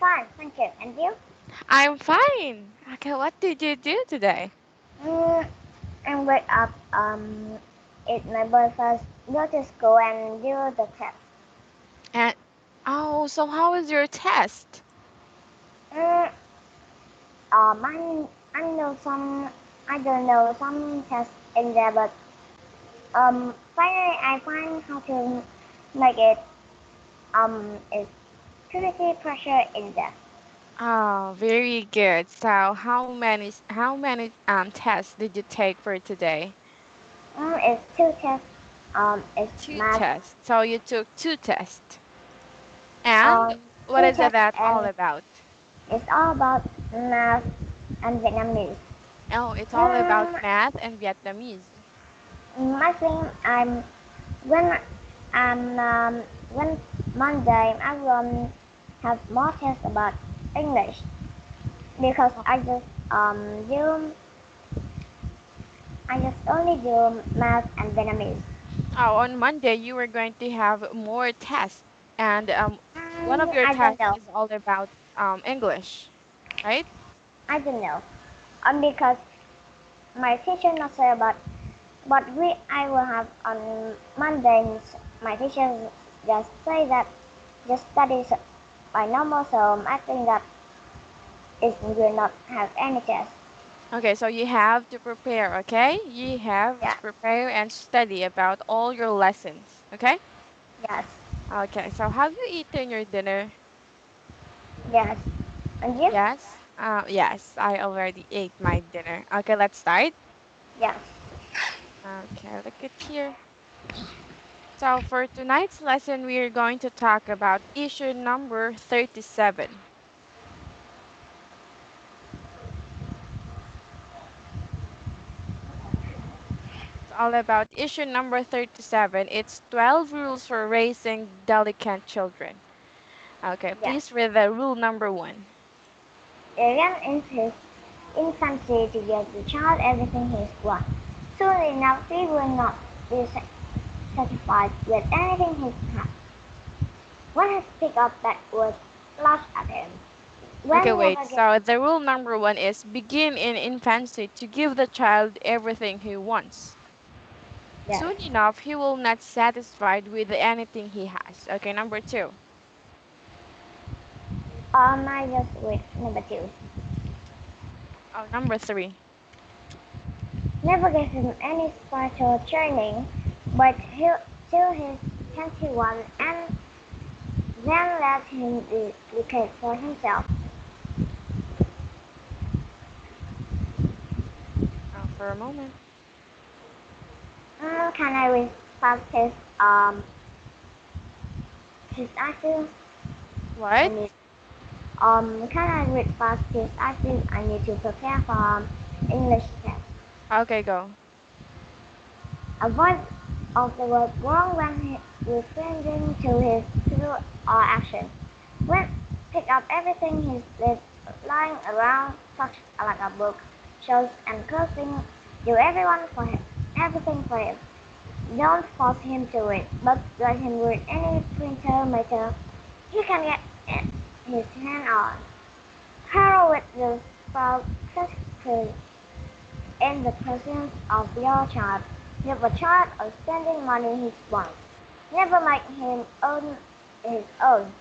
fine, thank you. And you? I'm fine. Okay, what did you do today? Mm, I wake up, eat my breakfast, go to school, and do the test. And oh, so how was your test? Mm, I know some, I don't know some tests in there, but finally I find how to make it. It's pretty pressure in there. Oh, very good. So how many tests did you take for today? It's two tests. It's Two math. tests. So you took two tests. And Um, what two is tests, that all and about? it's all about math and Vietnamese. Oh, it's all about Mm, math and Vietnamese. I think when I'm when Monday I will have more tests about English because Oh, I just only do math and Vietnamese. oh, on Monday you were going to have more tests, and one of your I don't tests know. is all about English, right? I don't know. Because my teacher not say about what we I will have on Mondays. My teacher just say that just study by normal, so I think that it will not have any test. Okay, so you have to prepare, okay? You have Yeah. to prepare and study about all your lessons, okay? Yes. Okay, so have you eaten your dinner? Yes. And you? Yes. Yes, I already ate my dinner. Okay, let's start. Yes. Okay, look at here. So for tonight's lesson, we are going to talk about issue number 37. It's all about issue number 37. It's 12 rules for raising delicate children. Okay, Yes. please read the rule number one. Again in his infancy to give the child everything he wants. Soon enough he will not be satisfied with anything he has. When he speaks up that would laugh at him. Okay, When wait. never get So the rule number one is begin in infancy to give the child everything he wants. yes. Soon enough, he will not satisfied with anything he has. Okay, number two. I just with number two. Oh, number three. Never give him any spiritual training, but till he's 21 and then let him educate for himself. For a moment. Can I read fast his answer? I What? need can I read fast his answer? I need to prepare for English test. Okay, go. Avoid of the word wrong when referring to his thought or action. When pick up everything he's left lying around, such like a book, shows and clothing. Do everything for him. Don't force him to read, but let him read any printer matter he can get his hand on. Harrow with the spell in the presence of your child. Give a child a spending money he wants. Never make him earn his own.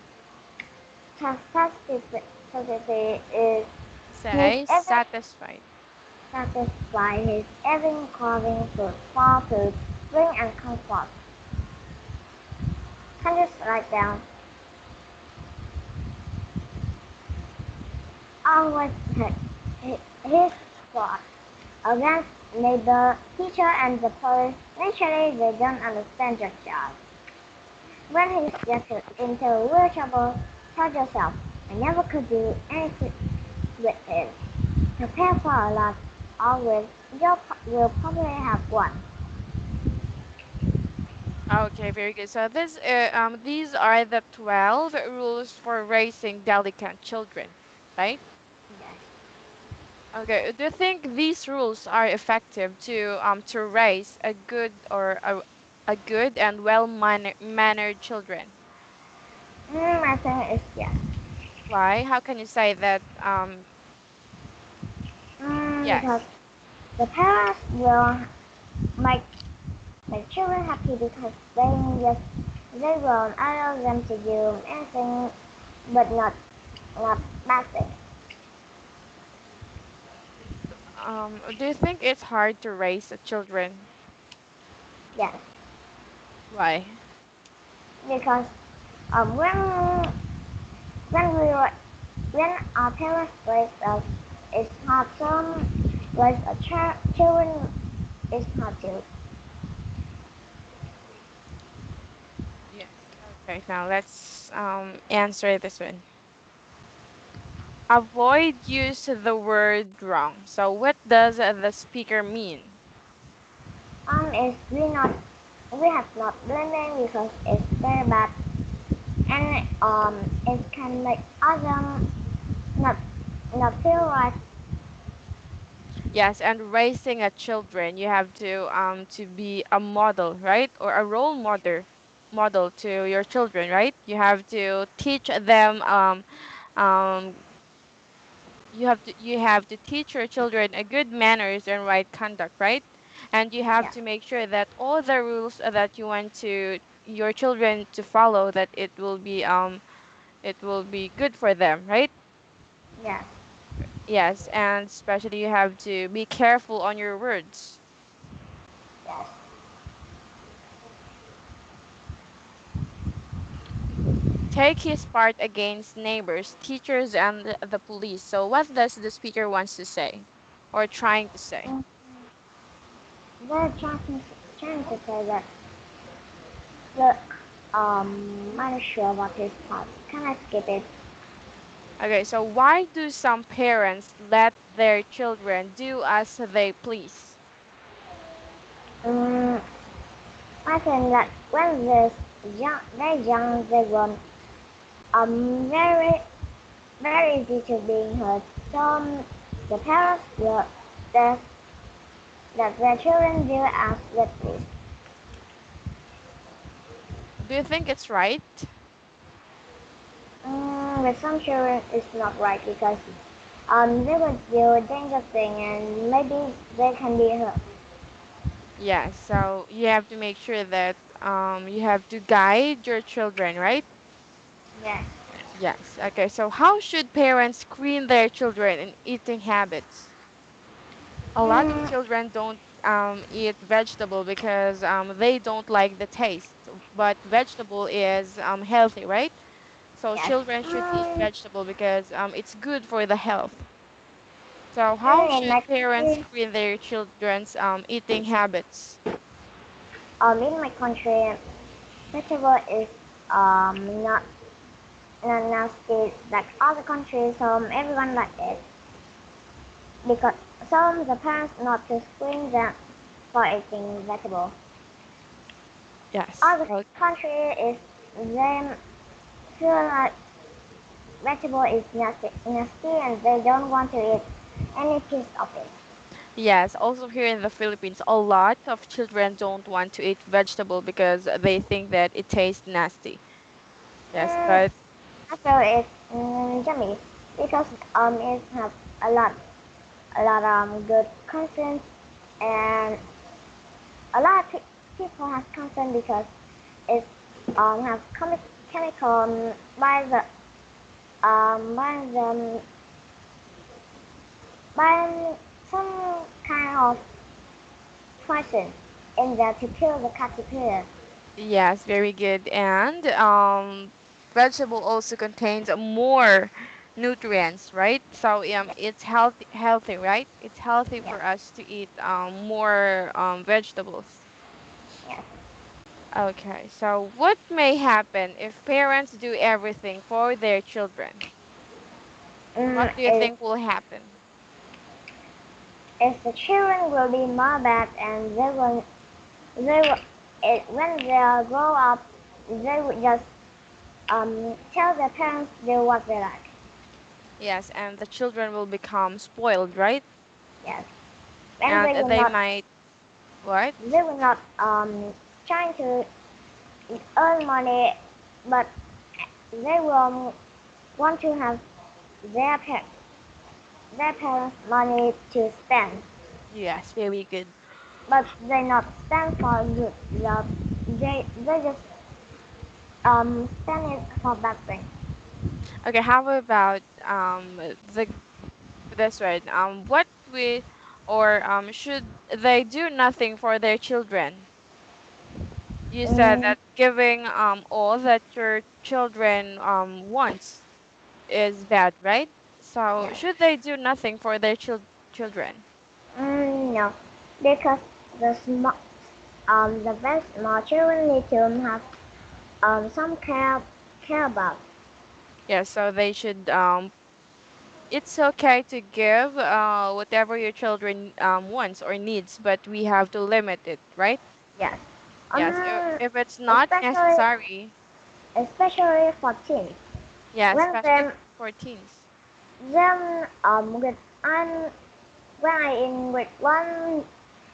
Chastity is his Say every satisfied. satisfy his every craving for food, drink and comfort. Can you write down? Always his thought against neither teacher and the police. Naturally, they don't understand your child. When he's just into real trouble, tell yourself, I never could do anything with him. Prepare for a lot. Always, will probably have one. Okay, very good. So these are the 12 rules for raising delicate children, right? Yes. Okay, do you think these rules are effective to raise a a good and well mannered children? I think it's yes. Why? How can you say that? Because Yes. the parents will make the children happy because just they will allow them to do anything but not bad things. Do you think it's hard to raise a children? Yes, Why? because um, when when we were when our parents raise us, it's hard to raise a children. It's hard to. Yes. Okay, now let's answer this one. Avoid use the word wrong. So what does the speaker mean? Is we have not blaming because it's very bad and it can make others not not feel right. Yes, and raising a children, you have to be a model, right? Or a role model to your children, right? You have to teach them um you have to teach your children a good manners and right conduct, right? And you have Yeah, to make sure that all the rules that you want to your children to follow, that it will be good for them, right? yes. Yes, and especially you have to be careful on your words. Yes. Take his part against neighbors, teachers, and the police. So what does the speaker wants to say or trying to say? Mm, they're trying to say that look, I'm not sure about this part. Can I skip it? Okay, so why do some parents let their children do as they please? Um, I think that when they're young, they will very very easy to being hurt. So the parents will that that their children do as they please. Do you think it's right? With some children, it's not right because they would do a dangerous thing and maybe they can be hurt. Yes, so you have to make sure that you have to guide your children, right? Yes. Yes. Okay, so how should parents screen their children in eating habits? A lot of Mm, children don't eat vegetable because they don't like the taste, but vegetable is healthy, right? So yes. children should eat vegetable because it's good for the health. So how In my should parents country, screen their children's eating habits? in my country, vegetable is not nasty like other countries. Everyone like it because some the parents not to screen them for eating vegetable. Yes. Other country is them feel like vegetable is nasty and they don't want to eat any piece of it. Yes, also here in the Philippines, a lot of children don't want to eat vegetable because they think that it tastes nasty. Yes, Mm, but I feel it's yummy because it has a lot good content and a lot of people have content because it has chemical by the by some kind of poison in there to kill the caterpillar. yes, very good. And vegetable also contains more nutrients, right? So Yes, it's healthy, right? It's healthy yes, for us to eat more vegetables. yes. Okay, so what may happen if parents do everything for their children? What do you If think will happen? the children will be more bad and they will when they grow up they would just tell their parents do what they like. Yes, and the children will become spoiled, right? Yes, and And they might what? they will not trying to earn money, but they will. want to have their their parents' money to spend, Yes, very good. but they not spend for good love. They just spend it for bad things. Okay, how about the this one? What we or should they do nothing for their children? You said Mm, that giving all that your children wants is bad, right? So yes. should they do nothing for their children? No, because the very small children need to have some care about. Yeah, so they should it's okay to give whatever your children wants or needs, but we have to limit it, right? Yes. Yes, Um, if it's not especially necessary, especially for teens. yeah, When especially them for teens. them with I'm when I in with one,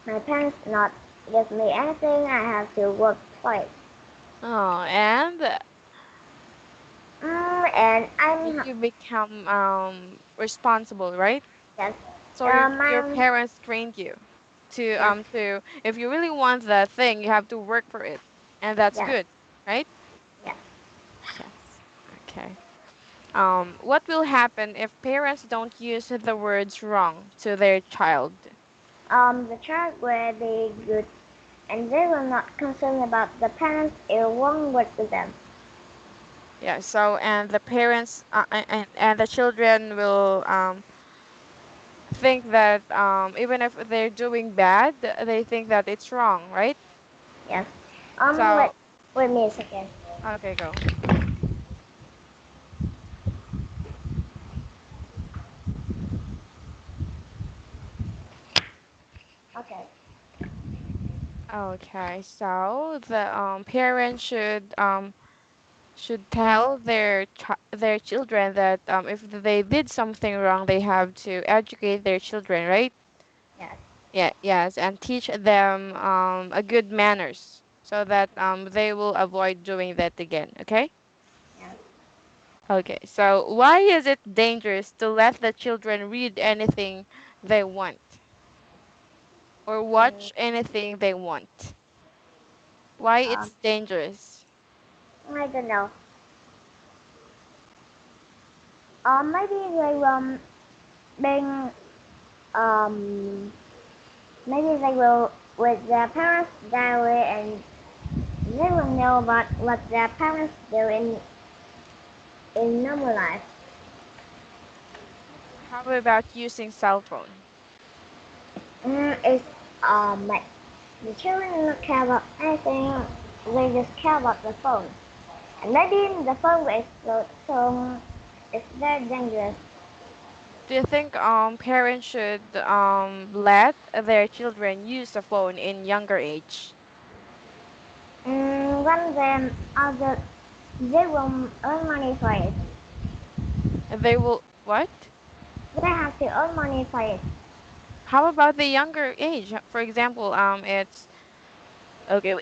my parents not give me anything. I have to work for it. Oh, and And I'm you become responsible, right? yes. So your My parents trained you yes to if you really want that thing, you have to work for it. And that's yes good, right? yes. Yes. Okay. What will happen if parents don't use the words wrong to their child? The child will be good, and they will not concern about the parents. It won't work with them. Yeah, so and the parents and the children will think that even if they're doing bad, they think that it's wrong, right? Yes. So, Wait me a second. okay, go. Okay. Okay, so the parents should tell their children that if they did something wrong, they have to educate their children, right? Yes. Yeah, yes, and teach them a good manners so that they will avoid doing that again. Okay? Yes. Okay. So why is it dangerous to let the children read anything they want or Mm, watch anything they want? Why um, it's dangerous? I don't know. Maybe they being um maybe they will with their parents diary and they will know about what their parents do in normal life. How about using cell phone? It's like the children don't care about anything. They just care about the phone. And maybe the phone will explode, so it's very dangerous. Do you think parents should let their children use the phone in younger age? When them adult, they will earn money for it. They will what? They have to earn money for it. How about the younger age? For example, it's okay.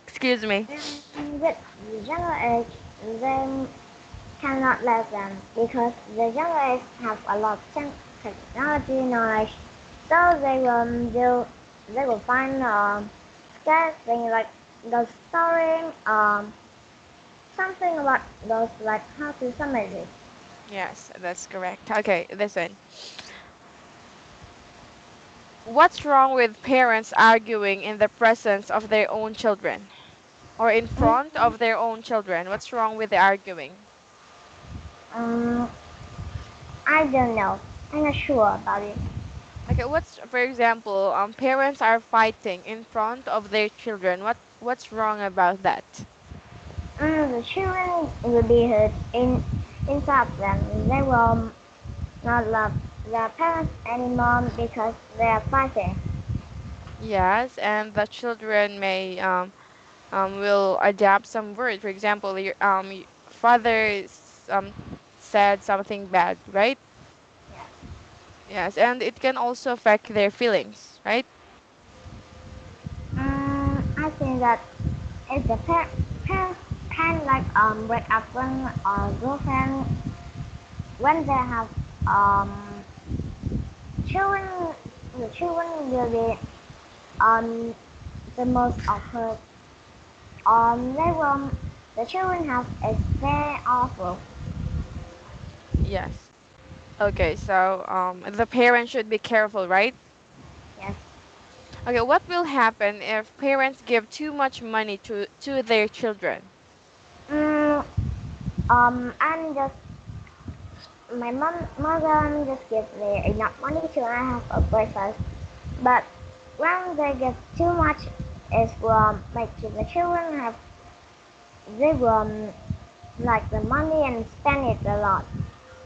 Excuse me. With the younger age, they cannot let them because the younger age have a lot of technology knowledge. So they will find that thing like the story, something about those like how to summarize it. Yes, that's correct. Okay, listen. What's wrong with parents arguing in the presence of their own children or in front Mm, of their own children? What's wrong with the arguing? um, I don't know. I'm not sure about it. Okay, what's for example, parents are fighting in front of their children. What's wrong about that? The children will be hurt inside them. They will not love their parents anymore because they are fighting. Yes, and the children may will adapt some words. For example, your father said something bad, right? Yes, and it can also affect their feelings, right? I think that if the parents can like break up with girlfriend when they have um children. The children will be um the most awkward. They will the children have is very awful. Yes. Okay, so the parents should be careful, right? Yes. Okay, what will happen if parents give too much money to their children? Mm, I'm just my mother just give me enough money to I have a breakfast. But when they get too much, it will make the children have they will like the money and spend it a lot.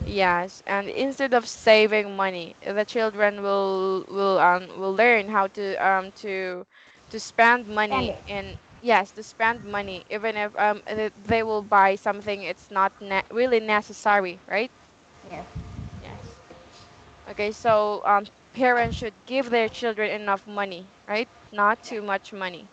Yes, and instead of saving money, the children will learn how to spend Spend money it. in yes, to spend money even if they will buy something it's not really necessary, right? Yes. Yes. Okay, so parents should give their children enough money, right? Not Yes. too much money.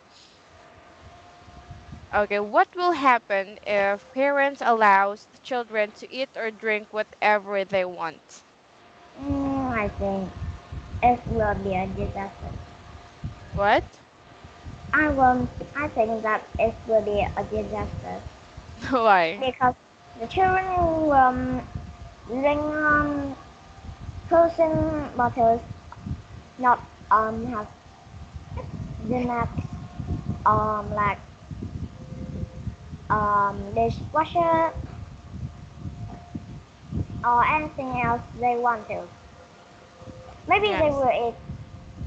Okay, what will happen if parents allows the children to eat or drink whatever they want? I think it will be a disaster. What? I think that it will be a disaster Why? because the children will drink frozen bottles, not have do not like dishwasher or anything else they want to. Maybe they Yes. will eat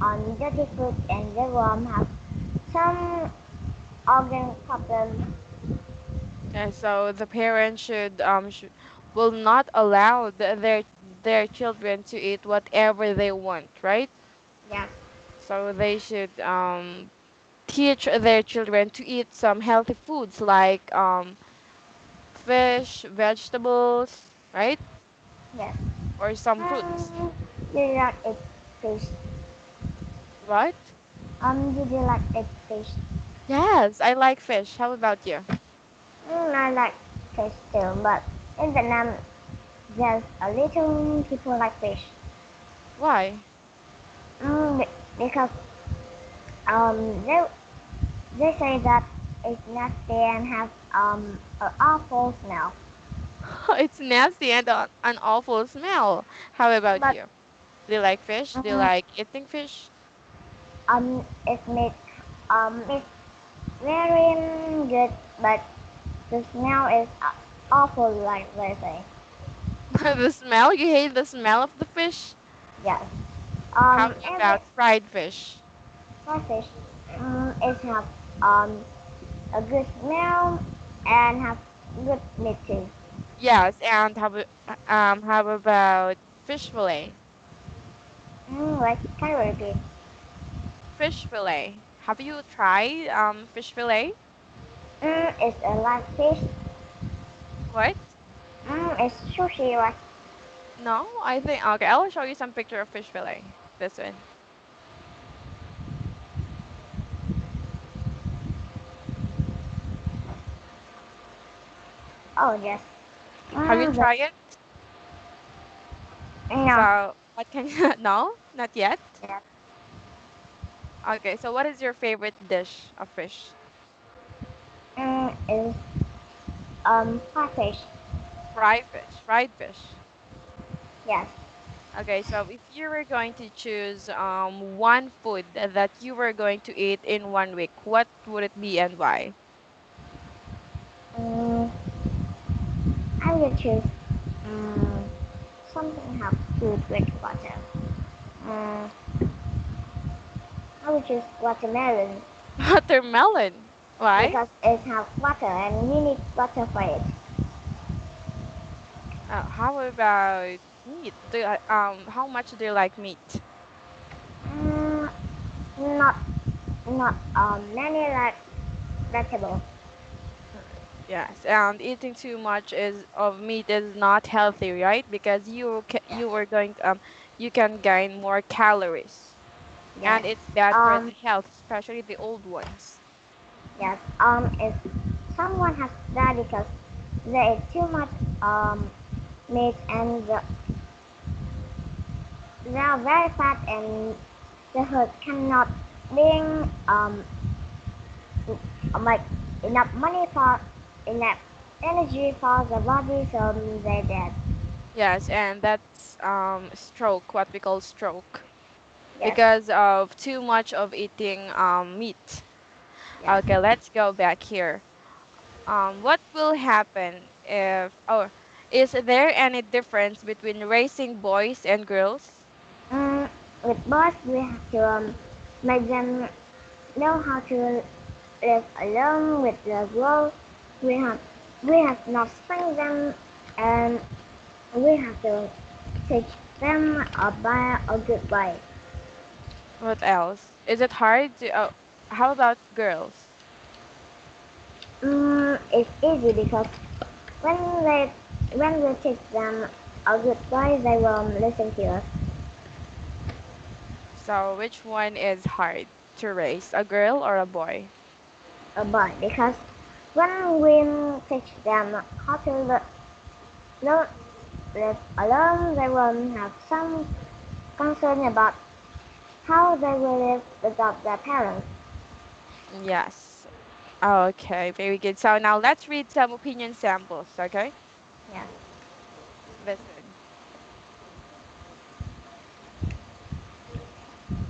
on dirty food and they will have some organ problems. Okay, so the parents will not allow their children to eat whatever they want, right? Yes, So they should teach their children to eat some healthy foods like fish, vegetables, right? yes. Or some fruits. Do you like eat fish? What? Do you like eat fish? Yes, I like fish. How about you? I like fish too, but in Vietnam, there's a little people like fish. Why? Because um, they they say that it's nasty and have an awful smell. It's nasty and an awful smell. How about But you? Do you like fish? Do you um, like eating fish? it makes it's very good, but the smell is awful, like they say. The smell? You hate the smell of the fish? Yes. How Every about fried fish? fish, it have um a good smell and have good meat too. Yes, and how about fish fillet? Like can you repeat? Fish fillet. Have you tried fish fillet? It's a live fish. What? It's sushi, right? No, I think okay, I will show you some picture of fish fillet. This one. Oh yes. Have you The, tried it? no. So what can you no? Not yet? Yes. Okay, so what is your favorite dish of fish? It's fried fish. Fried fish. Fried fish. Yes. Okay, so if you were going to choose one food that you were going to eat in 1 week, what would it be and why? Um, I will choose um something have food with water. Um, I will choose watermelon Watermelon. Why? because it have water and you need water for it. How about meat? How much do you like meat? Mm, not many like vegetable. Yes, and eating too much is of meat is not healthy, right? Because Yes. you are going you can gain more calories, and Yes. it's bad for the Um, health, especially the old ones. yes. It's someone has died because they ate too much meat and they are very fat and the herd cannot bring like enough money for enough energy for the body, so they dead. Yes, and that's stroke, what we call stroke, Yes, because of too much of eating meat. yes. Okay, let's go back here. What will happen if, or is there any difference between raising boys and girls? With boys, we have to make them know how to live alone with the world. We have we have not spank them, and we have to teach them by a good way. What else? Is it hard to, how about girls? It's easy because when they when we teach them a good way, they will listen to us. So which one is hard to raise, a girl or a boy? A boy, because when we teach them how to live alone, they will have some concern about how they will live without their parents. Yes. Okay, very good. So now let's read some opinion samples, okay? Yeah. Listen.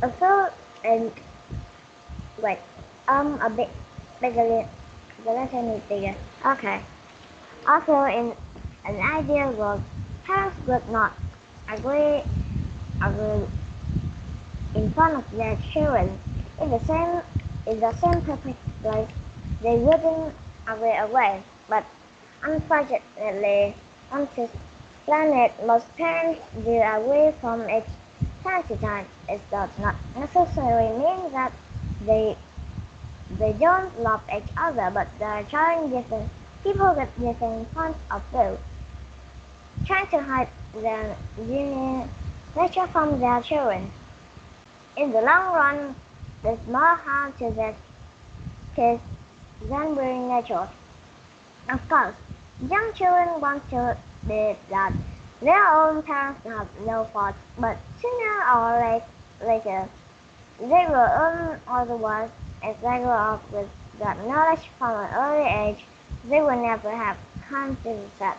Also, and wait, a bit bigger. The letter is bigger. Okay. Also, in an ideal world, parents would not agree agree in front of their children in the same perfect place. They wouldn't agree away, but unfortunately, on this planet, most parents do agree from each time to time. It does not necessarily mean that they they don't love each other, but they're trying different people with different points of view, trying to hide their unique nature from their children. In the long run, there's more harm to their kids than being natural. Of course, young children want to believe that their own parents have no fault, but sooner or later, they will learn otherwise. If they grow up with that knowledge from an early age, they will never have come to that,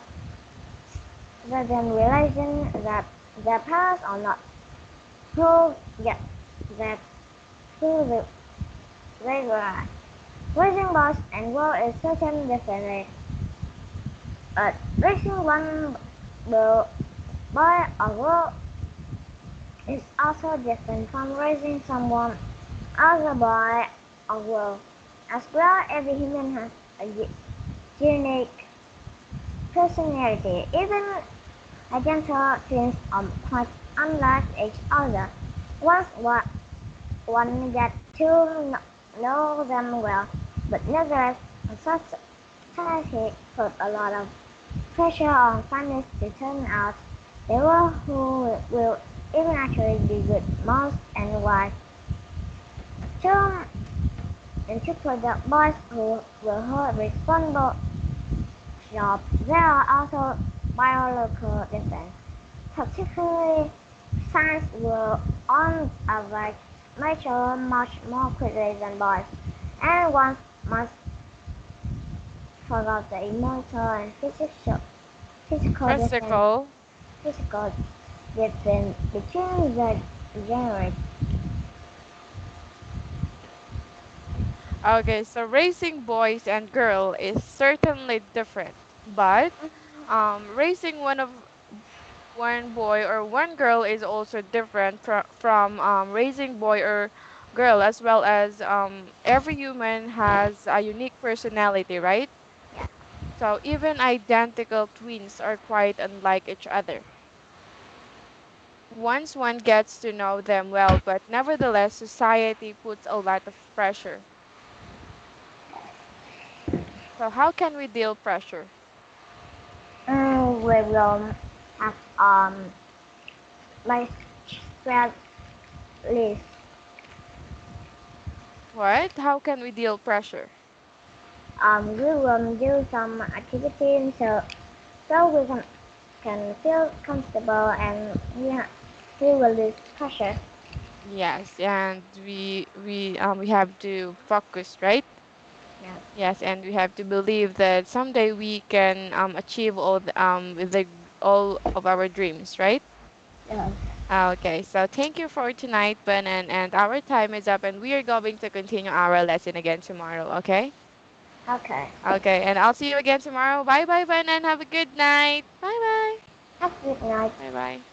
rather than realizing that their parents are not who yet that who they were. Raising boys and girls is certainly different, but raising one boy or girl is also different from raising someone other boy or girl. As well, every human has a unique personality. Even identical twins are quite unlike each other. Once one gets to know them well, but nevertheless, society put a lot of pressure on families to turn out the one who will eventually be good moms and wives. To, and to put the boys who will hold responsible jobs, there are also biological differences. Particularly, science will on average mature much more quickly than boys, and one must forget the emotional and physical difference Physical. physical difference between the genders. Okay, so raising boys and girl is certainly different, but raising one boy or one girl is also different from raising boy or girl, as well as every human has a unique personality, right? So even identical twins are quite unlike each other. Once one gets to know them well, but nevertheless, society puts a lot of pressure. So how can we deal pressure? We will have my spread list. What? How can we deal pressure? we will do some activity so we can feel comfortable and we will lose pressure. Yes, and we have to focus, right? Yes. Yes, and we have to believe that someday we can achieve all of our dreams, right? Yes. Okay, so thank you for tonight, Benin, and our time is up, and we are going to continue our lesson again tomorrow. Okay? Okay. Okay, and I'll see you again tomorrow. Bye, bye, Benin. Have a good night. Bye, bye. Have a good night. Bye, bye.